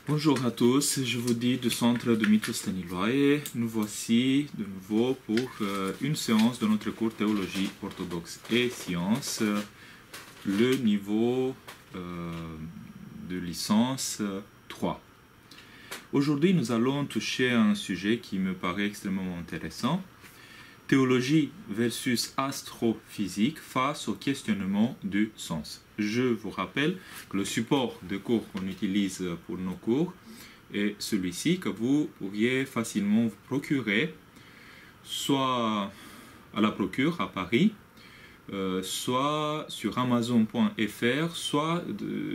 Bonjour à tous, je vous dis du centre Dumitru Staniloae. Nous voici de nouveau pour une séance de notre cours Théologie orthodoxe et sciences, le niveau de licence 3. Aujourd'hui, nous allons toucher à un sujet qui me paraît extrêmement intéressant. Théologie versus astrophysique face au questionnement du sens. Je vous rappelle que le support de cours qu'on utilise pour nos cours est celui-ci que vous pourriez facilement vous procurer soit à la Procure à Paris, soit sur Amazon.fr, soit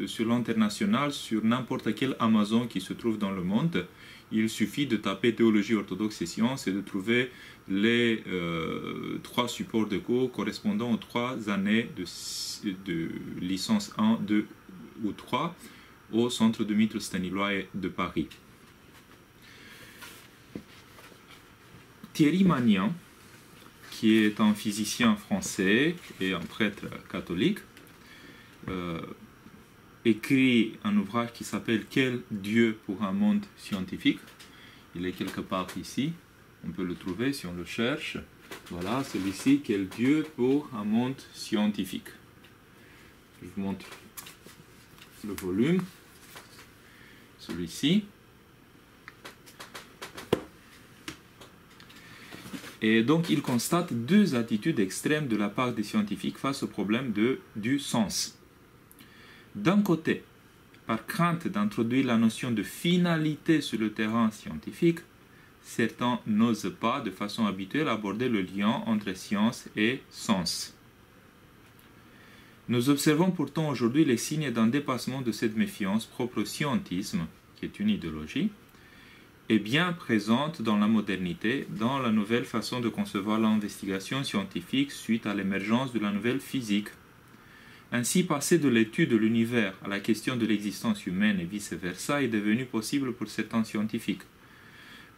sur l'international, sur n'importe quel Amazon qui se trouve dans le monde. Il suffit de taper Théologie orthodoxe et sciences et de trouver les 3 supports de cours correspondant aux 3 années de licence 1, 2 ou 3 au centre Dumitru Staniloae de Paris. Thierry Magnan, qui est un physicien français et un prêtre catholique, écrit un ouvrage qui s'appelle « Quel Dieu pour un monde scientifique ?» Il est quelque part ici, on peut le trouver si on le cherche. Voilà, celui-ci, « Quel Dieu pour un monde scientifique ?» Je vous montre le volume, celui-ci. Et donc, il constate 2 attitudes extrêmes de la part des scientifiques face au problème du sens. D'un côté, par crainte d'introduire la notion de finalité sur le terrain scientifique, certains n'osent pas de façon habituelle aborder le lien entre science et sens. Nous observons pourtant aujourd'hui les signes d'un dépassement de cette méfiance propre au scientisme, qui est une idéologie, et bien présente dans la modernité, dans la nouvelle façon de concevoir l'investigation scientifique suite à l'émergence de la nouvelle physique. Ainsi, passer de l'étude de l'univers à la question de l'existence humaine et vice-versa est devenu possible pour certains scientifiques.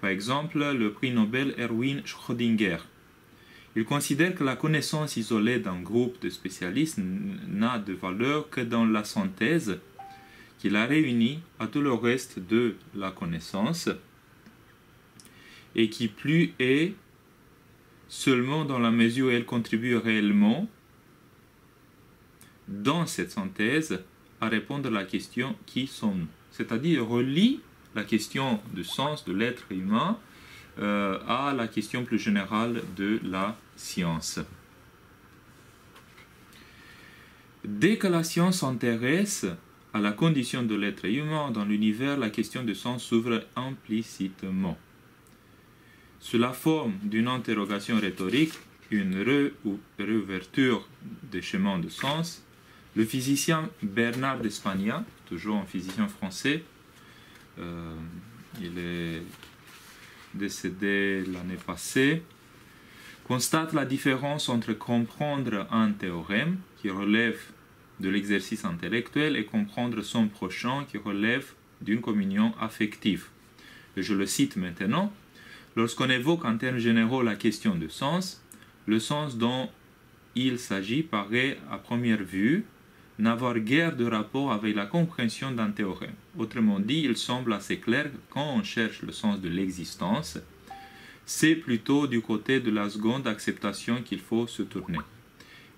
Par exemple, le prix Nobel Erwin Schrödinger. Il considère que la connaissance isolée d'un groupe de spécialistes n'a de valeur que dans la synthèse qui la réunit à tout le reste de la connaissance et qui plus est seulement dans la mesure où elle contribue réellement dans cette synthèse à répondre à la question « Qui sommes-nous ?» C'est-à-dire relie la question du sens de l'être humain à la question plus générale de la science. Dès que la science s'intéresse à la condition de l'être humain dans l'univers, la question du sens s'ouvre implicitement. Sous la forme d'une interrogation rhétorique, une réouverture des chemins de sens, le physicien Bernard d'Espagna, toujours un physicien français, il est décédé l'année passée, constate la différence entre comprendre un théorème qui relève de l'exercice intellectuel et comprendre son prochain qui relève d'une communion affective. Et je le cite maintenant. Lorsqu'on évoque en termes généraux la question du sens, le sens dont il s'agit paraît à première vue n'avoir guère de rapport avec la compréhension d'un théorème. Autrement dit, il semble assez clair que quand on cherche le sens de l'existence, c'est plutôt du côté de la seconde acceptation qu'il faut se tourner.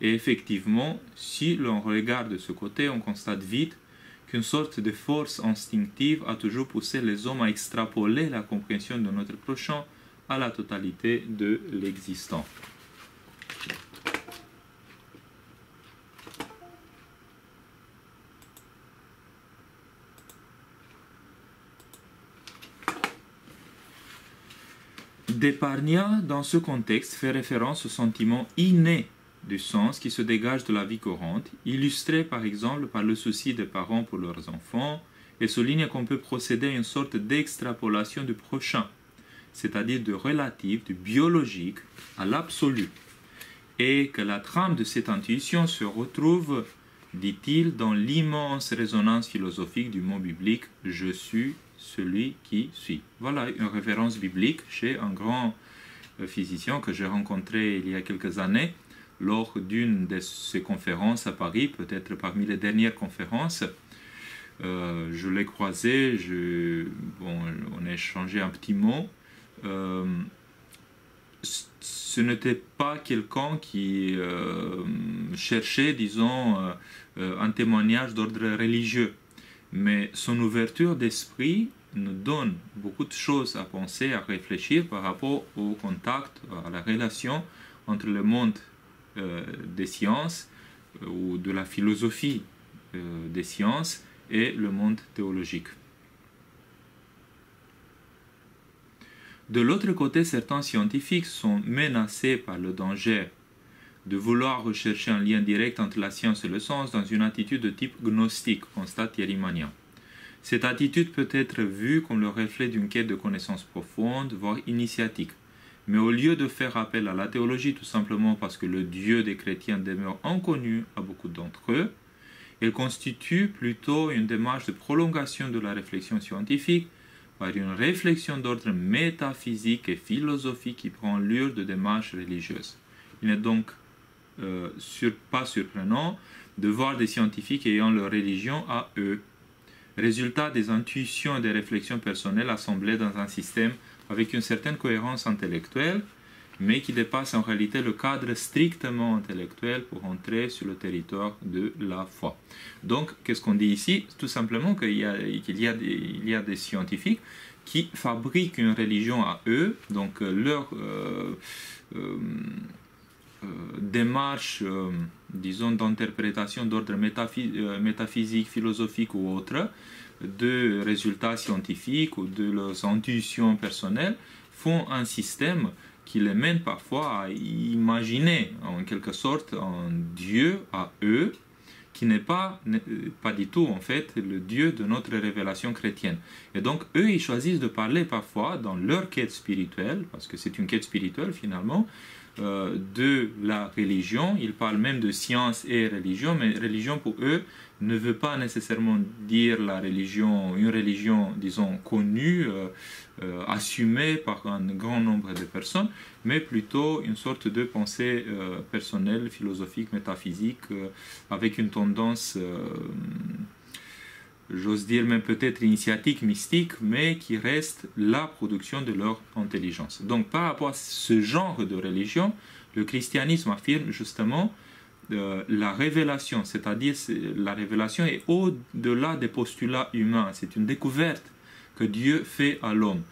Et effectivement, si l'on regarde de ce côté, on constate vite qu'une sorte de force instinctive a toujours poussé les hommes à extrapoler la compréhension de notre prochain à la totalité de l'existant. D'Eparnia, dans ce contexte, fait référence au sentiment inné du sens qui se dégage de la vie courante, illustré par exemple par le souci des parents pour leurs enfants, et souligne qu'on peut procéder à une sorte d'extrapolation du prochain, c'est-à-dire de relatif, du biologique à l'absolu, et que la trame de cette intuition se retrouve, dit-il, dans l'immense résonance philosophique du mot biblique « Je suis celui qui suit ». Voilà une référence biblique chez un grand physicien que j'ai rencontré il y a quelques années lors d'une de ses conférences à Paris, peut-être parmi les dernières conférences, Je l'ai croisé, bon, on a échangé un petit mot. Ce n'était pas quelqu'un qui cherchait, disons, un témoignage d'ordre religieux, mais son ouverture d'esprit nous donne beaucoup de choses à penser, à réfléchir par rapport au contact, à la relation entre le monde des sciences ou de la philosophie des sciences et le monde théologique. De l'autre côté, certains scientifiques sont menacés par le danger de vouloir rechercher un lien direct entre la science et le sens dans une attitude de type gnostique, constate Thierry Magnan. Cette attitude peut être vue comme le reflet d'une quête de connaissances profondes, voire initiatique. Mais au lieu de faire appel à la théologie tout simplement parce que le Dieu des chrétiens demeure inconnu à beaucoup d'entre eux, elle constitue plutôt une démarche de prolongation de la réflexion scientifique par une réflexion d'ordre métaphysique et philosophique qui prend l'allure de démarche religieuse. Il n'est donc pas surprenant de voir des scientifiques ayant leur religion à eux, résultat des intuitions et des réflexions personnelles assemblées dans un système avec une certaine cohérence intellectuelle, mais qui dépasse en réalité le cadre strictement intellectuel pour entrer sur le territoire de la foi. Donc, qu'est-ce qu'on dit ici? Tout simplement qu'il y a des scientifiques qui fabriquent une religion à eux, donc leur démarche, disons, d'interprétation d'ordre métaphysique, philosophique ou autre, de résultats scientifiques ou de leurs intuitions personnelles, font un système qui les mène parfois à imaginer en quelque sorte un Dieu à eux, qui n'est pas du tout en fait le Dieu de notre révélation chrétienne. Et donc eux, ils choisissent de parler parfois dans leur quête spirituelle, parce que c'est une quête spirituelle finalement, de la religion. Ils parlent même de science et religion, mais religion pour eux ne veut pas nécessairement dire la religion, une religion, disons, connue, assumée par un grand nombre de personnes, mais plutôt une sorte de pensée personnelle, philosophique, métaphysique, avec une tendance, j'ose dire même peut-être initiatique, mystique, mais qui reste la production de leur intelligence. Donc par rapport à ce genre de religion, le christianisme affirme justement la révélation, c'est-à-dire la révélation est au-delà des postulats humains, c'est une découverte que Dieu fait à l'homme.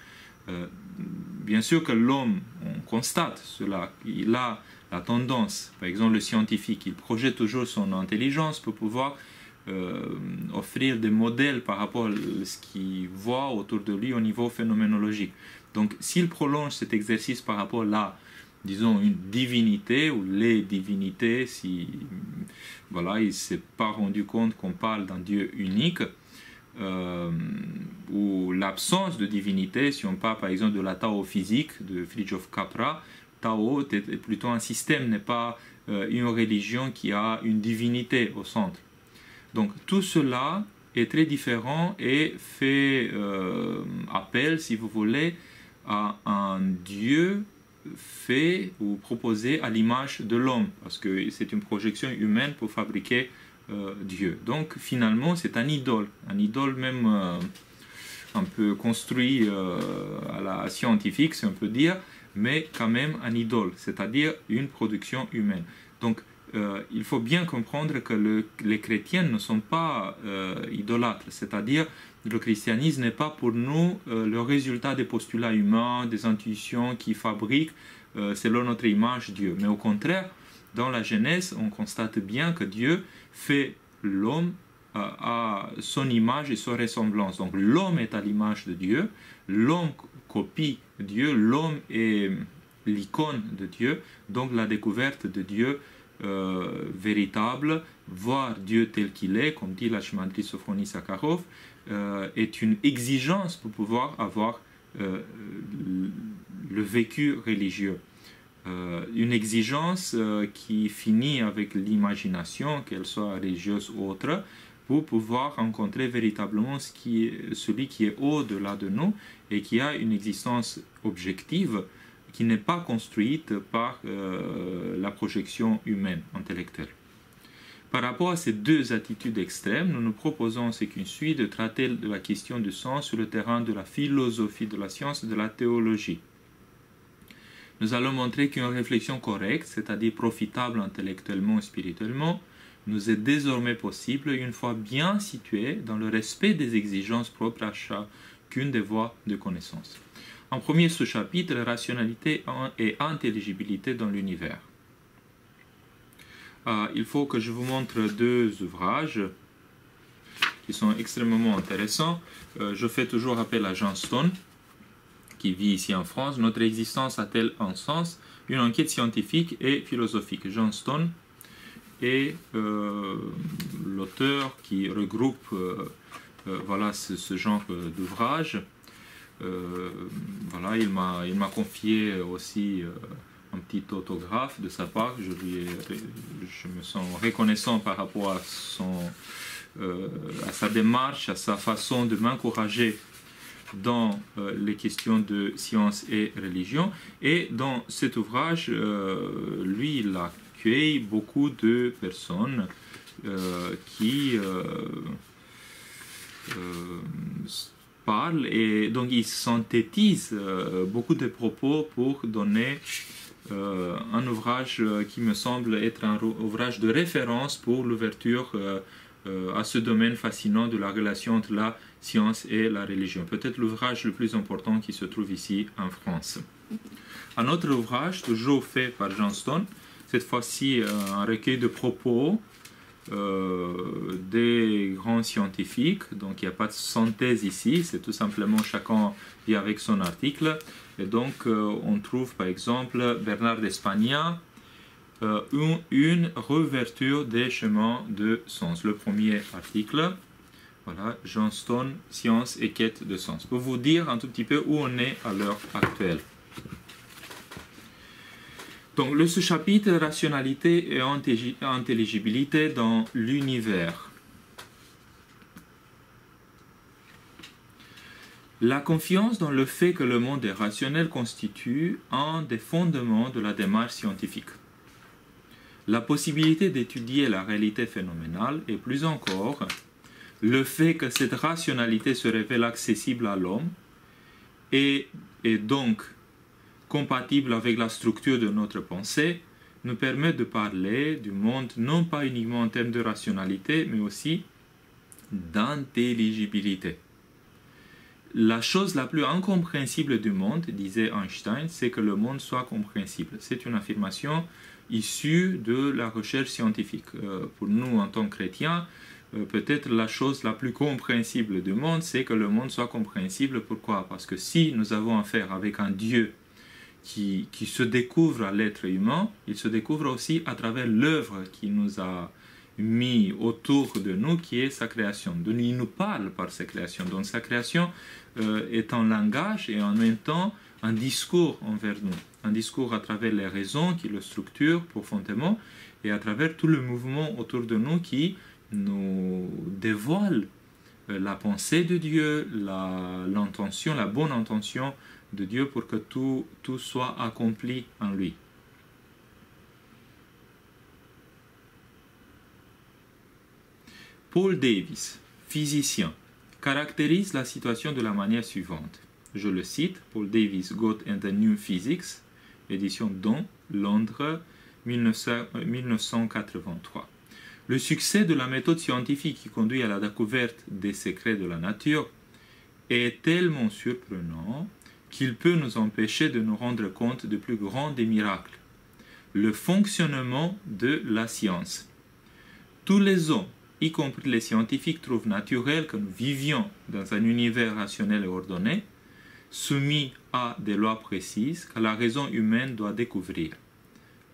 Bien sûr que l'homme, on constate cela, il a la tendance, par exemple le scientifique, il projette toujours son intelligence pour pouvoir offrir des modèles par rapport à ce qu'il voit autour de lui au niveau phénoménologique. Donc s'il prolonge cet exercice par rapport à, disons, une divinité ou les divinités, si voilà, il ne s'est pas rendu compte qu'on parle d'un Dieu unique, ou l'absence de divinité, si on parle par exemple de la Tao physique de Fritjof Capra, Tao est plutôt un système, n'est pas une religion qui a une divinité au centre. Donc tout cela est très différent et fait appel, si vous voulez, à un Dieu fait ou proposé à l'image de l'homme, parce que c'est une projection humaine pour fabriquer Dieu. Donc finalement c'est un idole même un peu construit à la scientifique, si on peut dire, mais quand même un idole, c'est-à-dire une production humaine. Donc il faut bien comprendre que les chrétiens ne sont pas idolâtres, c'est-à-dire le christianisme n'est pas pour nous le résultat des postulats humains, des intuitions qui fabriquent selon notre image Dieu. Mais au contraire, dans la Genèse, on constate bien que Dieu fait l'homme à son image et sa ressemblance. Donc l'homme est à l'image de Dieu, l'homme copie Dieu, l'homme est l'icône de Dieu, donc la découverte de Dieu véritable, voir Dieu tel qu'il est, comme dit la Shimandri Sophronie Sakharov, est une exigence pour pouvoir avoir le vécu religieux. Une exigence qui finit avec l'imagination, qu'elle soit religieuse ou autre, pour pouvoir rencontrer véritablement celui qui est au-delà de nous et qui a une existence objective qui n'est pas construite par la projection humaine, intellectuelle. Par rapport à ces deux attitudes extrêmes, nous nous proposons ce qui suit de traiter de la question du sens sur le terrain de la philosophie de la science et de la théologie. Nous allons montrer qu'une réflexion correcte, c'est-à-dire profitable intellectuellement et spirituellement, nous est désormais possible une fois bien située dans le respect des exigences propres à chacune des voies de connaissance. En premier sous-chapitre, rationalité et intelligibilité dans l'univers. Il faut que je vous montre deux ouvrages qui sont extrêmement intéressants. Je fais toujours appel à Johnston, qui vit ici en France. Notre existence a-t-elle un sens? Une enquête scientifique et philosophique. Johnston est l'auteur qui regroupe voilà, ce genre d'ouvrage. Voilà, il m'a confié aussi un petit autographe de sa part. Je me sens reconnaissant par rapport à sa démarche, à sa façon de m'encourager dans les questions de science et religion. Et dans cet ouvrage, lui, il accueille beaucoup de personnes qui parlent, et donc il synthétise beaucoup de propos pour donner un ouvrage qui me semble être un ouvrage de référence pour l'ouverture à ce domaine fascinant de la relation entre la science et la religion. Peut-être l'ouvrage le plus important qui se trouve ici en France. Un autre ouvrage, toujours fait par Johnston, cette fois-ci un recueil de propos des grands scientifiques, donc il n'y a pas de synthèse ici, c'est tout simplement chacun vient avec son article. Et donc on trouve par exemple Bernard d'Espagna, une réouverture des chemins de sens. Le premier article, voilà, Johnston, science et quête de sens. Pour vous dire un tout petit peu où on est à l'heure actuelle. Donc le sous-chapitre rationalité et intelligibilité dans l'univers. La confiance dans le fait que le monde est rationnel constitue un des fondements de la démarche scientifique. La possibilité d'étudier la réalité phénoménale et plus encore le fait que cette rationalité se révèle accessible à l'homme et donc compatible avec la structure de notre pensée, nous permet de parler du monde non pas uniquement en termes de rationalité, mais aussi d'intelligibilité. La chose la plus incompréhensible du monde, disait Einstein, c'est que le monde soit compréhensible. C'est une affirmation issue de la recherche scientifique. Pour nous, en tant que chrétiens, peut-être la chose la plus compréhensible du monde, c'est que le monde soit compréhensible. Pourquoi? Parce que si nous avons affaire avec un Dieu qui se découvre à l'être humain, il se découvre aussi à travers l'œuvre qu'il nous a mis autour de nous, qui est sa création. Donc il nous parle par sa création. Donc sa création est un langage et en même temps un discours envers nous. Un discours à travers les raisons qui le structurent profondément et à travers tout le mouvement autour de nous qui nous dévoile la pensée de Dieu, l'intention, la bonne intention de Dieu pour que tout soit accompli en lui. Paul Davies, physicien, caractérise la situation de la manière suivante. Je le cite, Paul Davies, God and the New Physics, édition Don, Londres, 1983. Le succès de la méthode scientifique qui conduit à la découverte des secrets de la nature est tellement surprenant qu'il peut nous empêcher de nous rendre compte du plus grand des miracles, le fonctionnement de la science. Tous les hommes, y compris les scientifiques, trouvent naturel que nous vivions dans un univers rationnel et ordonné, soumis à des lois précises que la raison humaine doit découvrir.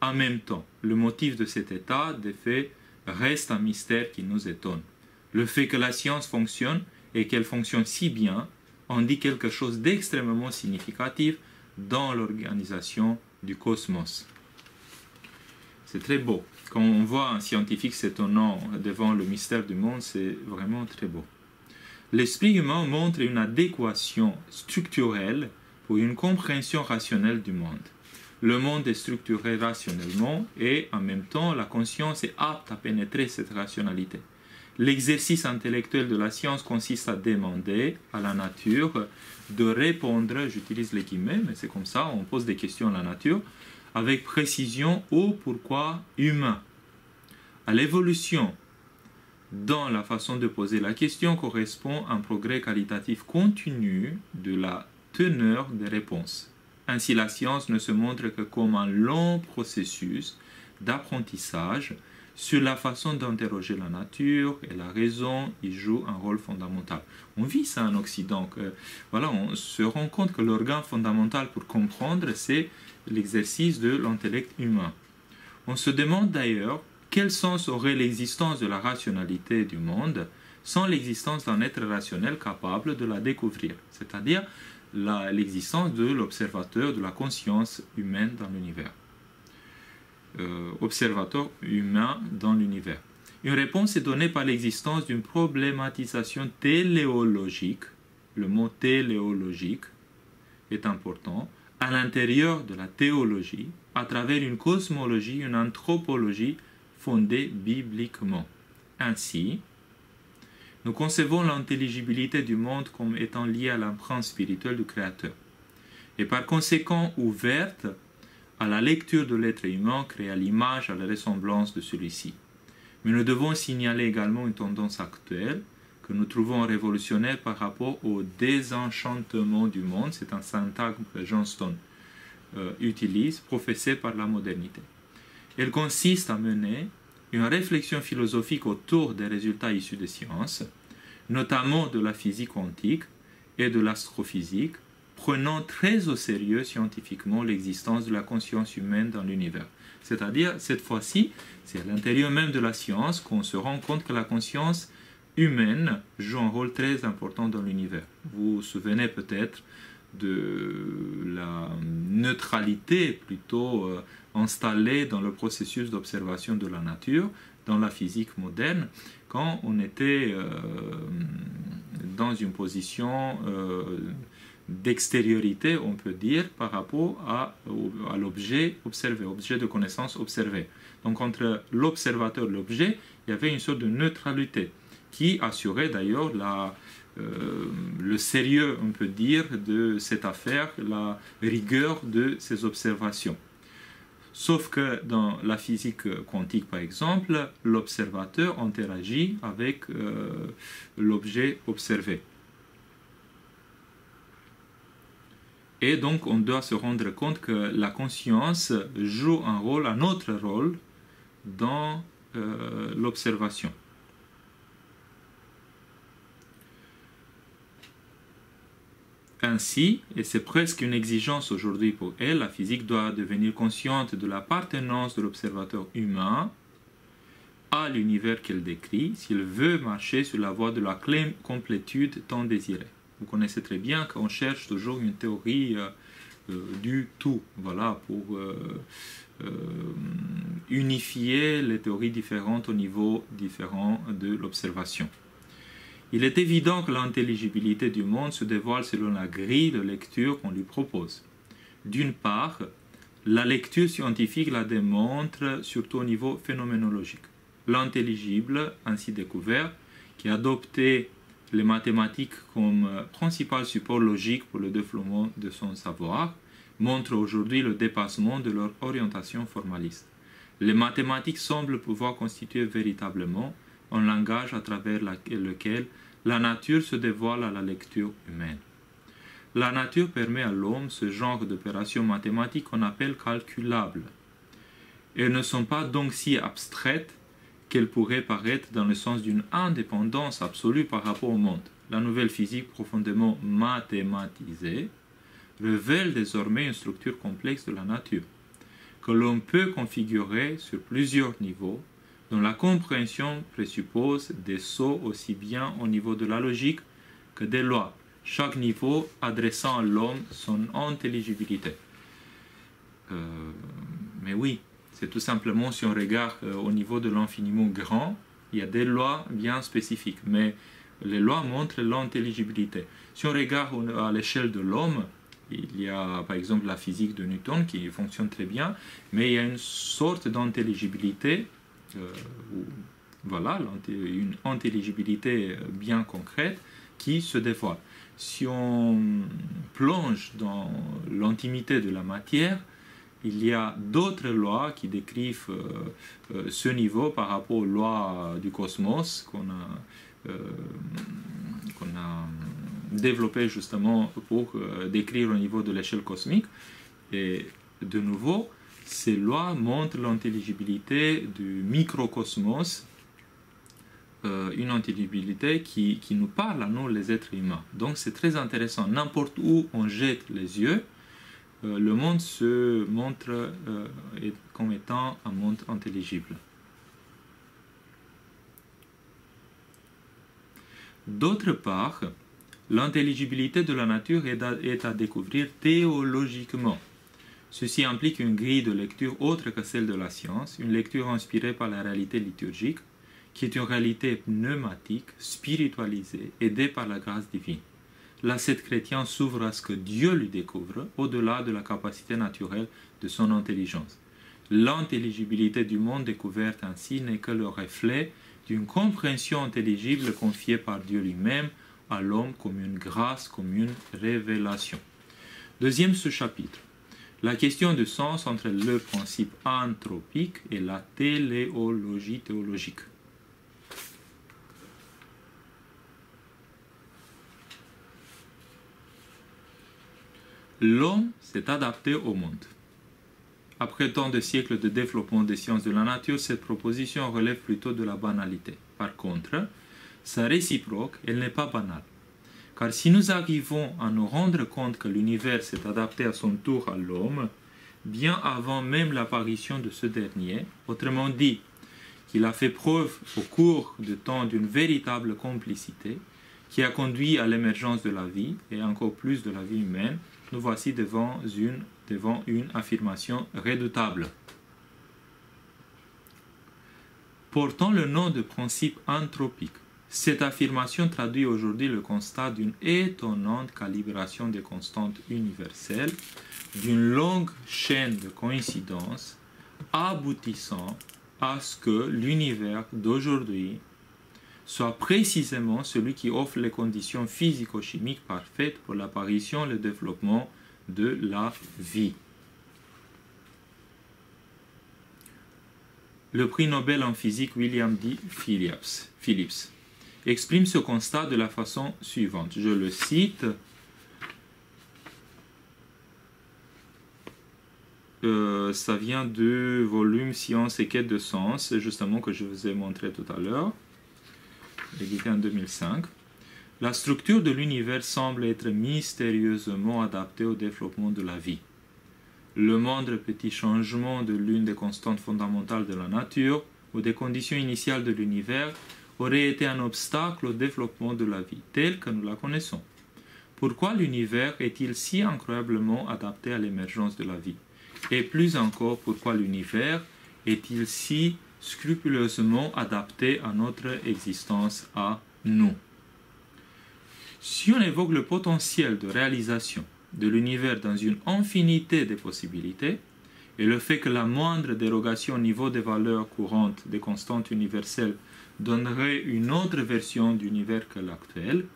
En même temps, le motif de cet état de fait reste un mystère qui nous étonne. Le fait que la science fonctionne et qu'elle fonctionne si bien en dit quelque chose d'extrêmement significatif dans l'organisation du cosmos. C'est très beau. Quand on voit un scientifique s'étonnant devant le mystère du monde, c'est vraiment très beau. L'esprit humain montre une adéquation structurelle pour une compréhension rationnelle du monde. le monde est structuré rationnellement et en même temps la conscience est apte à pénétrer cette rationalité. L'exercice intellectuel de la science consiste à demander à la nature de répondre, j'utilise les guillemets, mais c'est comme ça, on pose des questions à la nature, avec précision au pourquoi humain. À l'évolution dans la façon de poser la question correspond un progrès qualitatif continu de la teneur des réponses. Ainsi, la science ne se montre que comme un long processus d'apprentissage sur la façon d'interroger la nature, et la raison y joue un rôle fondamental. On vit ça en Occident. Voilà, on se rend compte que l'organe fondamental pour comprendre, c'est l'exercice de l'intellect humain. On se demande d'ailleurs quel sens aurait l'existence de la rationalité du monde sans l'existence d'un être rationnel capable de la découvrir, c'est-à-dire l'existence de l'observateur de la conscience humaine dans l'univers. Observateur humain dans l'univers. Une réponse est donnée par l'existence d'une problématisation téléologique. Le mot téléologique est important, à l'intérieur de la théologie, à travers une cosmologie, une anthropologie fondée bibliquement. Ainsi, nous concevons l'intelligibilité du monde comme étant liée à l'empreinte spirituelle du Créateur, et par conséquent ouverte à la lecture de l'être humain créé à l'image, à la ressemblance de celui-ci. Mais nous devons signaler également une tendance actuelle que nous trouvons révolutionnaire par rapport au désenchantement du monde. C'est un syntagme que Johnston utilise, professé par la modernité. Elle consiste à mener une réflexion philosophique autour des résultats issus des sciences, notamment de la physique quantique et de l'astrophysique, prenant très au sérieux scientifiquement l'existence de la conscience humaine dans l'univers. C'est-à-dire, cette fois-ci, c'est à l'intérieur même de la science qu'on se rend compte que la conscience humaine joue un rôle très important dans l'univers. Vous vous souvenez peut-être de la neutralité plutôt installée dans le processus d'observation de la nature, dans la physique moderne, quand on était dans une position d'extériorité, on peut dire, par rapport à l'objet observé, objet de connaissance observé. Donc entre l'observateur et l'objet, il y avait une sorte de neutralité qui assurait d'ailleurs le sérieux, on peut dire, de cette affaire, la rigueur de ces observations. Sauf que dans la physique quantique, par exemple, l'observateur interagit avec l'objet observé. Et donc, on doit se rendre compte que la conscience joue un autre rôle dans l'observation. Ainsi, et c'est presque une exigence aujourd'hui pour elle, la physique doit devenir consciente de l'appartenance de l'observateur humain à l'univers qu'elle décrit s'il veut marcher sur la voie de la complétude tant désirée. Vous connaissez très bien qu'on cherche toujours une théorie du tout, voilà, pour unifier les théories différentes au niveau différent de l'observation. Il est évident que l'intelligibilité du monde se dévoile selon la grille de lecture qu'on lui propose. D'une part, la lecture scientifique la démontre surtout au niveau phénoménologique. L'intelligible, ainsi découvert, qui a adopté les mathématiques comme principal support logique pour le développement de son savoir, montre aujourd'hui le dépassement de leur orientation formaliste. Les mathématiques semblent pouvoir constituer véritablement un langage à travers lequel la nature se dévoile à la lecture humaine. La nature permet à l'homme ce genre d'opérations mathématiques qu'on appelle calculables. Elles ne sont pas donc si abstraites qu'elles pourraient paraître dans le sens d'une indépendance absolue par rapport au monde. La nouvelle physique profondément mathématisée révèle désormais une structure complexe de la nature, que l'on peut configurer sur plusieurs niveaux, dont la compréhension présuppose des sauts aussi bien au niveau de la logique que des lois, chaque niveau adressant à l'homme son intelligibilité. Mais oui, c'est tout simplement si on regarde au niveau de l'infiniment grand, il y a des lois bien spécifiques, mais les lois montrent l'intelligibilité. Si on regarde à l'échelle de l'homme, Il y a par exemple la physique de Newton qui fonctionne très bien, mais il y a une sorte d'intelligibilité, voilà, une intelligibilité bien concrète qui se dévoile. Si on plonge dans l'intimité de la matière, il y a d'autres lois qui décrivent ce niveau par rapport aux lois du cosmos qu'on a développé justement pour décrire au niveau de l'échelle cosmique. Et de nouveau, ces lois montrent l'intelligibilité du microcosmos, une intelligibilité qui nous parle à nous, les êtres humains. Donc c'est très intéressant. N'importe où on jette les yeux, le monde se montre comme étant un monde intelligible. D'autre part, l'intelligibilité de la nature est à découvrir théologiquement. Ceci implique une grille de lecture autre que celle de la science, une lecture inspirée par la réalité liturgique, qui est une réalité pneumatique, spiritualisée, aidée par la grâce divine. L'ascète chrétien s'ouvre à ce que Dieu lui découvre, au-delà de la capacité naturelle de son intelligence. L'intelligibilité du monde découverte ainsi n'est que le reflet d'une compréhension intelligible confiée par Dieu lui-même à l'homme comme une grâce, comme une révélation. Deuxième sous-chapitre. La question du sens entre le principe anthropique et la téléologie théologique. L'homme s'est adapté au monde. Après tant de siècles de développement des sciences de la nature, cette proposition relève plutôt de la banalité. Par contre, sa réciproque, elle n'est pas banale. Car si nous arrivons à nous rendre compte que l'univers s'est adapté à son tour à l'homme, bien avant même l'apparition de ce dernier, autrement dit, qu'il a fait preuve au cours du temps d'une véritable complicité, qui a conduit à l'émergence de la vie, et encore plus de la vie humaine, nous voici devant une affirmation redoutable. Portant le nom de principe anthropique, cette affirmation traduit aujourd'hui le constat d'une étonnante calibration des constantes universelles, d'une longue chaîne de coïncidences, aboutissant à ce que l'univers d'aujourd'hui soit précisément celui qui offre les conditions physico-chimiques parfaites pour l'apparition et le développement de la vie. Le prix Nobel en physique William D. Phillips exprime ce constat de la façon suivante. Je le cite. Ça vient du volume Science et quête de sens, justement que je vous ai montré tout à l'heure, édité en 2005. La structure de l'univers semble être mystérieusement adaptée au développement de la vie. Le moindre petit changement de l'une des constantes fondamentales de la nature ou des conditions initiales de l'univers aurait été un obstacle au développement de la vie, telle que nous la connaissons. Pourquoi l'univers est-il si incroyablement adapté à l'émergence de la vie? Et plus encore, pourquoi l'univers est-il si scrupuleusement adapté à notre existence à nous? Si on évoque le potentiel de réalisation de l'univers dans une infinité de possibilités, et le fait que la moindre dérogation au niveau des valeurs courantes des constantes universelles donnerait une autre version d'univers que l'actuel,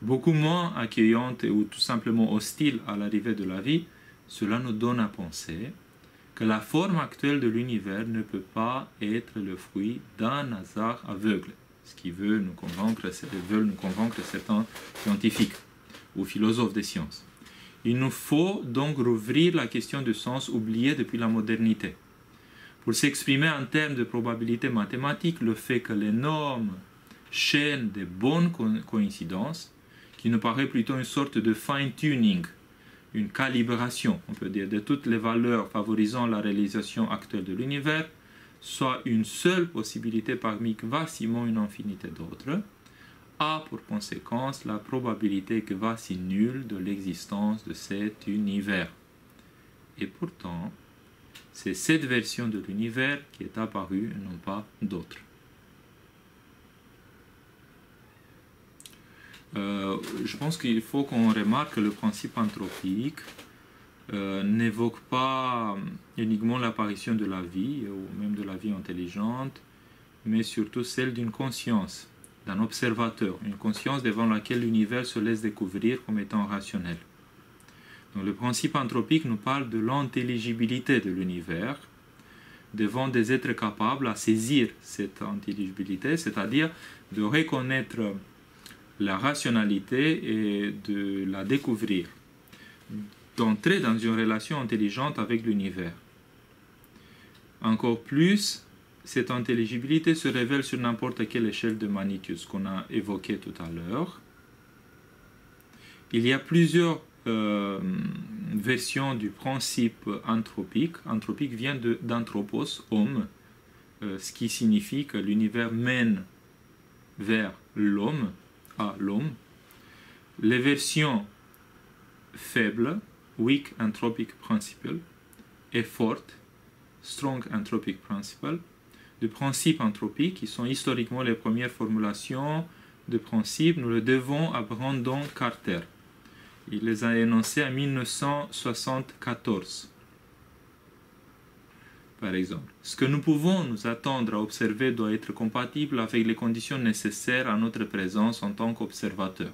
beaucoup moins accueillante ou tout simplement hostile à l'arrivée de la vie, cela nous donne à penser que la forme actuelle de l'univers ne peut pas être le fruit d'un hasard aveugle, ce qui veulent nous convaincre certains scientifiques ou philosophes des sciences. Il nous faut donc rouvrir la question du sens oublié depuis la modernité. Pour s'exprimer en termes de probabilité mathématique, le fait que l'énorme chaîne de bonnes coïncidences, qui nous paraît plutôt une sorte de fine-tuning, une calibration, on peut dire, de toutes les valeurs favorisant la réalisation actuelle de l'univers, soit une seule possibilité parmi quasiment une infinité d'autres, a pour conséquence la probabilité quasi nulle de l'existence de cet univers. Et pourtant, c'est cette version de l'univers qui est apparue et non pas d'autres. Je pense qu'il faut qu'on remarque que le principe anthropique n'évoque pas uniquement l'apparition de la vie, ou même de la vie intelligente, mais surtout celle d'une conscience, d'un observateur, une conscience devant laquelle l'univers se laisse découvrir comme étant rationnel. Donc le principe anthropique nous parle de l'intelligibilité de l'univers devant des êtres capables à saisir cette intelligibilité, c'est-à-dire de reconnaître la rationalité et de la découvrir, d'entrer dans une relation intelligente avec l'univers. Encore plus, cette intelligibilité se révèle sur n'importe quelle échelle de magnitude, ce qu'on a évoqué tout à l'heure. Il y a plusieurs versions du principe anthropique. Anthropique vient d'anthropos, homme, ce qui signifie que l'univers mène vers l'homme, à l'homme. Les versions faibles, weak anthropic principle, et fortes, strong anthropic principle, de principes anthropiques, qui sont historiquement les premières formulations de principes, nous le devons à Brandon Carter. Il les a énoncés en 1974. Par exemple, ce que nous pouvons nous attendre à observer doit être compatible avec les conditions nécessaires à notre présence en tant qu'observateur.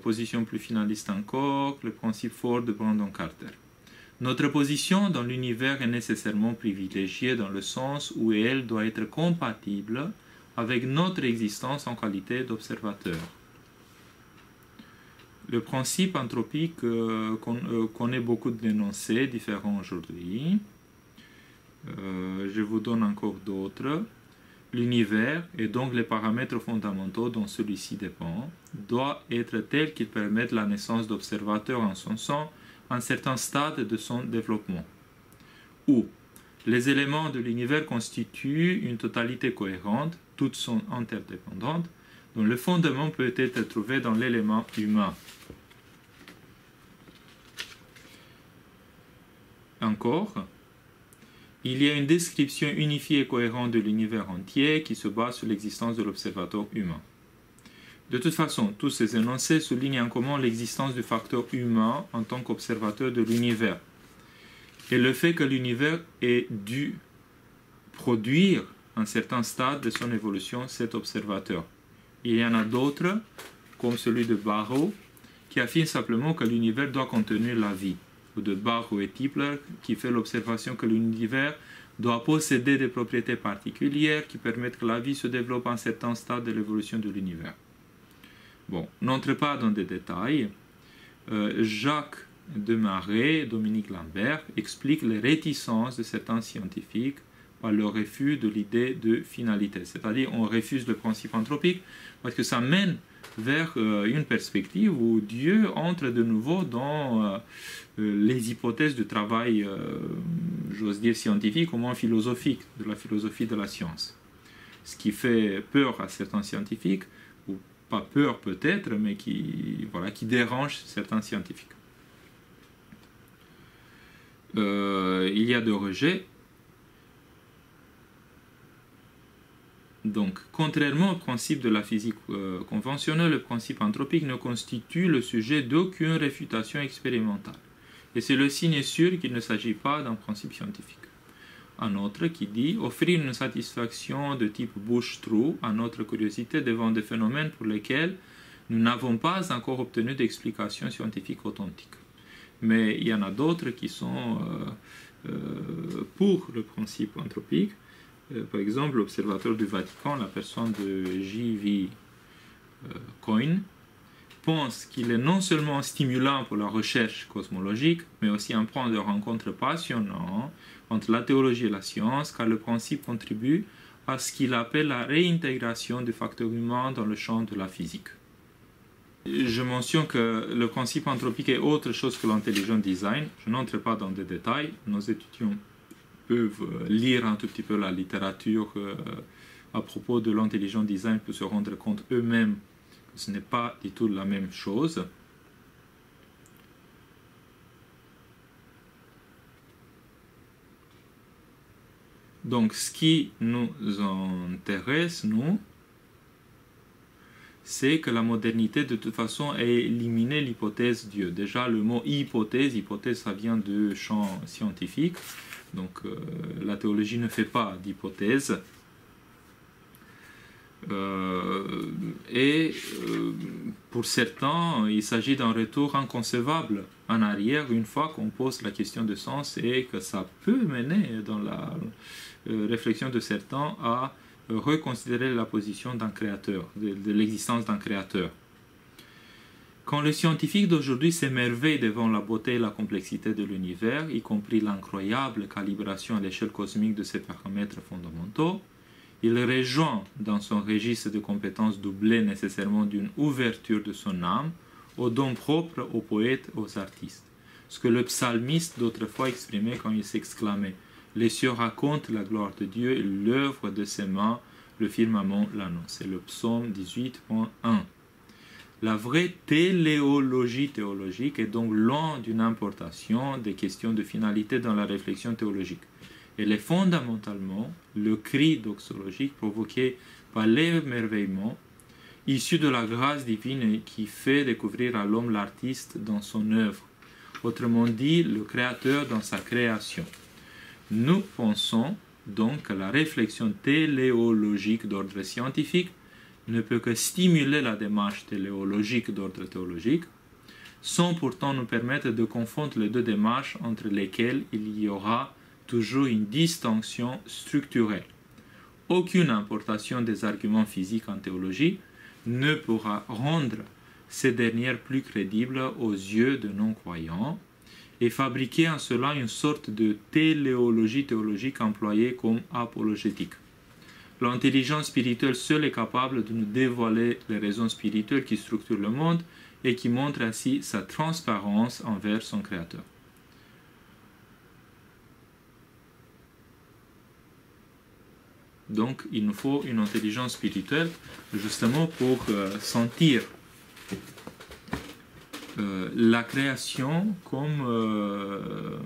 Position plus finaliste encore, le principe fort de Brandon Carter. Notre position dans l'univers est nécessairement privilégiée dans le sens où elle doit être compatible avec notre existence en qualité d'observateur. Le principe anthropique connaît beaucoup d'énoncés différents aujourd'hui. Je vous donne encore d'autres. L'univers, et donc les paramètres fondamentaux dont celui-ci dépend, doit être tel qu'il permette la naissance d'observateurs en son sein à un certain stade de son développement. Ou les éléments de l'univers constituent une totalité cohérente, toutes sont interdépendantes, dont le fondement peut être trouvé dans l'élément humain. Encore, il y a une description unifiée et cohérente de l'univers entier qui se base sur l'existence de l'observateur humain. De toute façon, tous ces énoncés soulignent en commun l'existence du facteur humain en tant qu'observateur de l'univers et le fait que l'univers ait dû produire à un certain stade de son évolution cet observateur. Il y en a d'autres, comme celui de Barrow, qui affirme simplement que l'univers doit contenir la vie, ou de Barrow et Tipler, qui fait l'observation que l'univers doit posséder des propriétés particulières qui permettent que la vie se développe à un certain stade de l'évolution de l'univers. Bon, n'entre pas dans des détails. Jacques Desmarais et Dominique Lambert expliquent les réticences de certains scientifiques par le refus de l'idée de finalité. C'est-à-dire, on refuse le principe anthropique parce que ça mène vers une perspective où Dieu entre de nouveau dans les hypothèses de travail, j'ose dire scientifique, au moins philosophique, de la philosophie de la science. Ce qui fait peur à certains scientifiques, ou pas peur peut-être, mais qui dérange certains scientifiques. Il y a de rejet. Donc, contrairement au principe de la physique conventionnelle, le principe anthropique ne constitue le sujet d'aucune réfutation expérimentale. Et c'est le signe sûr qu'il ne s'agit pas d'un principe scientifique. Un autre qui dit « offrir une satisfaction de type bouche-trou à notre curiosité devant des phénomènes pour lesquels nous n'avons pas encore obtenu d'explications scientifiques authentiques ». Mais il y en a d'autres qui sont pour le principe anthropique. Par exemple, l'observateur du Vatican, la personne de J.V. Coyne, pense qu'il est non seulement stimulant pour la recherche cosmologique, mais aussi un point de rencontre passionnant entre la théologie et la science, car le principe contribue à ce qu'il appelle la réintégration du facteur humain dans le champ de la physique. Je mentionne que le principe anthropique est autre chose que l'intelligent design. Je n'entre pas dans des détails. Nos étudiants peuvent lire un tout petit peu la littérature à propos de l'intelligent design pour se rendre compte eux-mêmes que ce n'est pas du tout la même chose. Donc, ce qui nous intéresse, nous, c'est que la modernité de toute façon a éliminé l'hypothèse Dieu. Déjà le mot hypothèse, ça vient du champ scientifique, donc la théologie ne fait pas d'hypothèse. Pour certains, il s'agit d'un retour inconcevable en arrière une fois qu'on pose la question de sens et que ça peut mener dans la réflexion de certains à reconsidérer la position d'un créateur, de l'existence d'un créateur. Quand les scientifiques d'aujourd'hui s'émerveillent devant la beauté et la complexité de l'univers, y compris l'incroyable calibration à l'échelle cosmique de ses paramètres fondamentaux, il rejoint dans son registre de compétences doublé nécessairement d'une ouverture de son âme aux dons propres aux poètes et aux artistes. Ce que le psalmiste d'autrefois exprimait quand il s'exclamait « Les cieux racontent la gloire de Dieu et l'œuvre de ses mains, le firmament l'annonce ». C'est le psaume 18.1. La vraie téléologie théologique est donc loin d'une importation des questions de finalité dans la réflexion théologique. Elle est fondamentalement le cri doxologique provoqué par l'émerveillement issu de la grâce divine qui fait découvrir à l'homme l'artiste dans son œuvre, autrement dit le créateur dans sa création. Nous pensons donc que la réflexion téléologique d'ordre scientifique ne peut que stimuler la démarche téléologique d'ordre théologique, sans pourtant nous permettre de confondre les deux démarches entre lesquelles il y aura toujours une distinction structurelle. Aucune importation des arguments physiques en théologie ne pourra rendre ces dernières plus crédibles aux yeux de non-croyants et fabriquer en cela une sorte de téléologie théologique employée comme apologétique. L'intelligence spirituelle seule est capable de nous dévoiler les raisons spirituelles qui structurent le monde et qui montrent ainsi sa transparence envers son Créateur. Donc, il nous faut une intelligence spirituelle justement pour sentir la création comme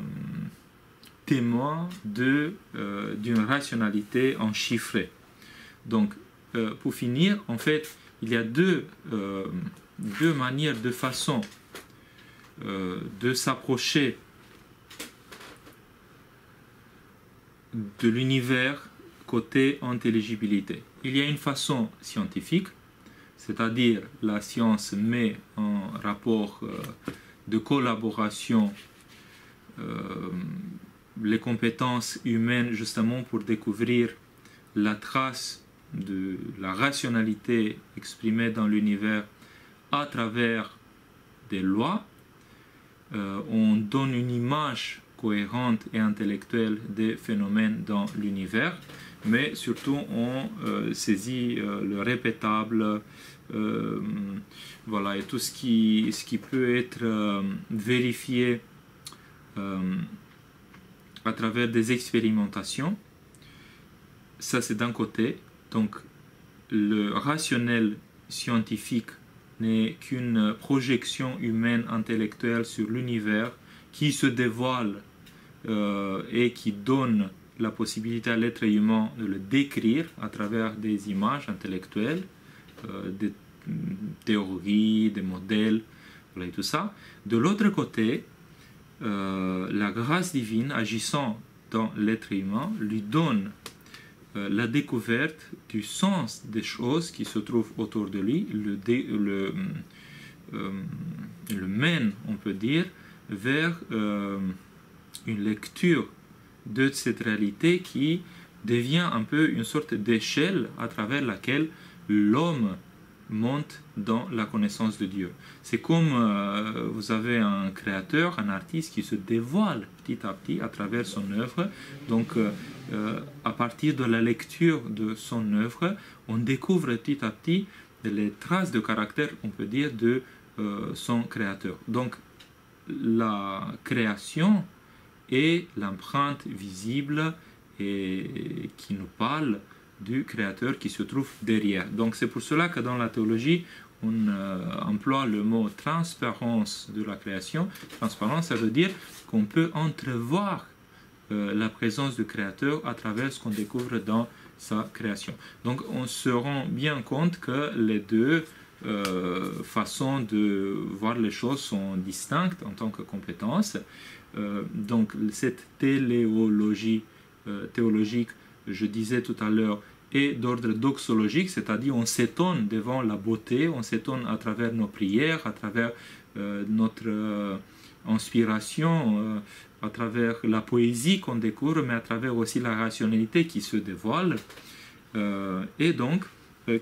témoin d'une rationalité enchiffrée. Donc, pour finir, en fait, il y a deux manières, deux façons de s'approcher de l'univers côté intelligibilité. Il y a une façon scientifique, c'est-à-dire la science met en rapport de collaboration les compétences humaines justement pour découvrir la trace de la rationalité exprimée dans l'univers à travers des lois. On donne une image cohérente et intellectuelle des phénomènes dans l'univers, mais surtout on saisit le répétable, voilà, et tout ce qui peut être vérifié à travers des expérimentations. Ça, c'est d'un côté. Donc, le rationnel scientifique n'est qu'une projection humaine intellectuelle sur l'univers qui se dévoile et qui donne la possibilité à l'être humain de le décrire à travers des images intellectuelles, des théories, des modèles, voilà, et tout ça. De l'autre côté, la grâce divine agissant dans l'être humain lui donne la découverte du sens des choses qui se trouvent autour de lui, le mène, on peut dire, vers une lecture de cette réalité qui devient un peu une sorte d'échelle à travers laquelle l'homme monte dans la connaissance de Dieu. C'est comme vous avez un créateur, un artiste qui se dévoile petit à petit à travers son œuvre. Donc, à partir de la lecture de son œuvre, on découvre petit à petit les traces de caractère, on peut dire, de son créateur. Donc, la création est l'empreinte visible et qui nous parle du créateur qui se trouve derrière. Donc c'est pour cela que dans la théologie, on emploie le mot transparence de la création. Transparence, ça veut dire qu'on peut entrevoir la présence du créateur à travers ce qu'on découvre dans sa création. Donc on se rend bien compte que les deux façons de voir les choses sont distinctes en tant que compétences. Donc cette téléologie théologique, je disais tout à l'heure, est d'ordre doxologique, c'est-à-dire on s'étonne devant la beauté, on s'étonne à travers nos prières, à travers notre inspiration, à travers la poésie qu'on découvre, mais à travers aussi la rationalité qui se dévoile. Et donc,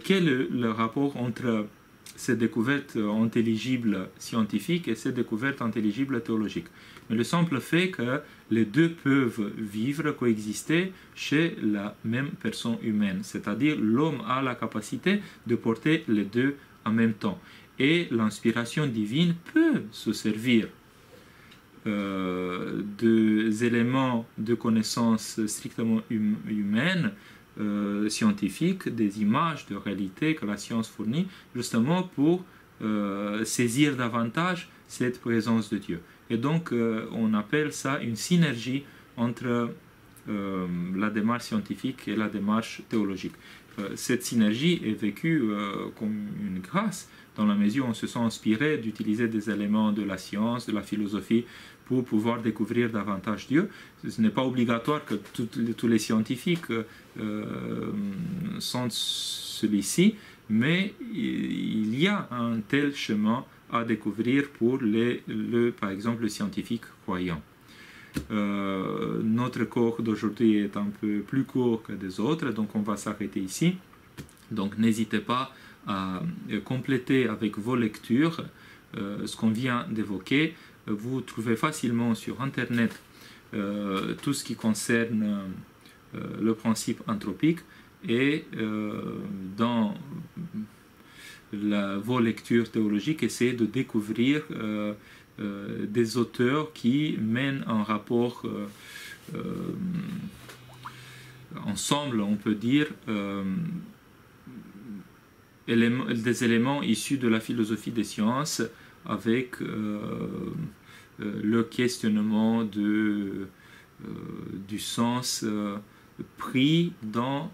quel est le rapport entre ces découvertes intelligibles scientifiques et ces découvertes intelligibles théologiques? Mais le simple fait que les deux peuvent vivre, coexister chez la même personne humaine, c'est-à-dire l'homme a la capacité de porter les deux en même temps. Et l'inspiration divine peut se servir des éléments de connaissance strictement humaines, scientifiques, des images de réalité que la science fournit, justement pour saisir davantage cette présence de Dieu. Et donc, on appelle ça une synergie entre la démarche scientifique et la démarche théologique. Cette synergie est vécue comme une grâce, dans la mesure où on se sent inspiré d'utiliser des éléments de la science, de la philosophie, pour pouvoir découvrir davantage Dieu. Ce n'est pas obligatoire que tous les scientifiques sont celui-ci, mais il y a un tel chemin à découvrir pour par exemple, le scientifique croyant. Notre cours d'aujourd'hui est un peu plus court que des autres, donc on va s'arrêter ici. Donc n'hésitez pas à compléter avec vos lectures ce qu'on vient d'évoquer. Vous trouvez facilement sur Internet tout ce qui concerne le principe anthropique, et dans vos lectures théologiques, essayez de découvrir des auteurs qui mènent un rapport ensemble, on peut dire, des éléments issus de la philosophie des sciences avec le questionnement du sens pris dans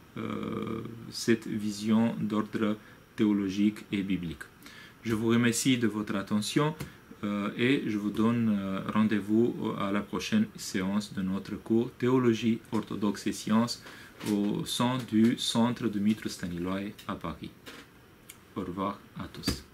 cette vision d'ordre théologique et biblique. Je vous remercie de votre attention et je vous donne rendez-vous à la prochaine séance de notre cours Théologie orthodoxe et sciences au sein du Centre Dumitru Stăniloae à Paris. Au revoir à tous.